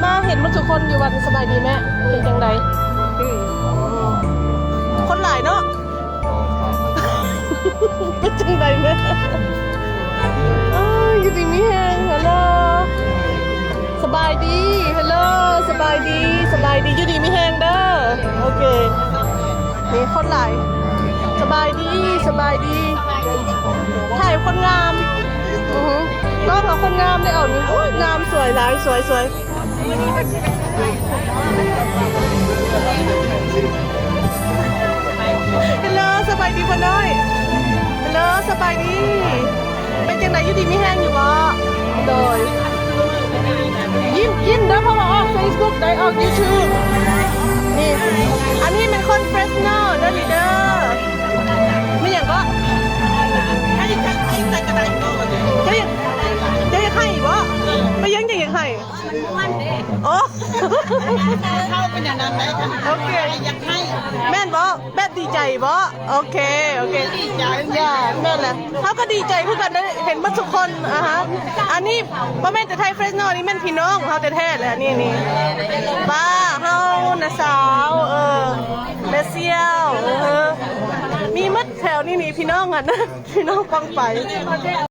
มาเห็นมาทุกคนอยู่วันสบายดีไหมเป็นจังไดคนหลายเนาะเป็นจังไดไหมอยู่ดีมีแฮงฮัลโหลสบายดีฮัลโหลสบายดีอยู่ดีมีแฮงเด้อโอเคนี่คนหลายสบายดีถ่ายคนงามน้องเราคนงามได้เอานี่งามสวยหลายสวยฮัลโหลสบายดีพ่อน้อยฮัลโหลสบายดีเป็นจังไหนอยู่ดีมีแห้งอยู่บ่โดยยิ้มเด้อเพราะว่าออก Facebook ได้ออก YouTube นี่อันนี้เป็นคนเฟรชโน่เด้อลีเดอร์ไม่อย่างก็จะยังให้บ่ไม่ยังจะยังให้โอ้เข้าเป็นอย่างนั้นไหมโอเคอยากให้แม่นบ่แม่ดีใจบ่โอเคดีใจอย่าแม่นแหละเขาก็ดีใจเพื่อกันได้เห็นมาทุกคนอันนี้บ่แม่นแต่ไทยเฟรชโน่นี่แม่นพี่น้องเขาแท้ๆเลยนี่ป้าเฮาน้าสาวแม่เสี่ยวมีมัดแถวนี่พี่น้องอ่ะนะพี่น้องฟังไป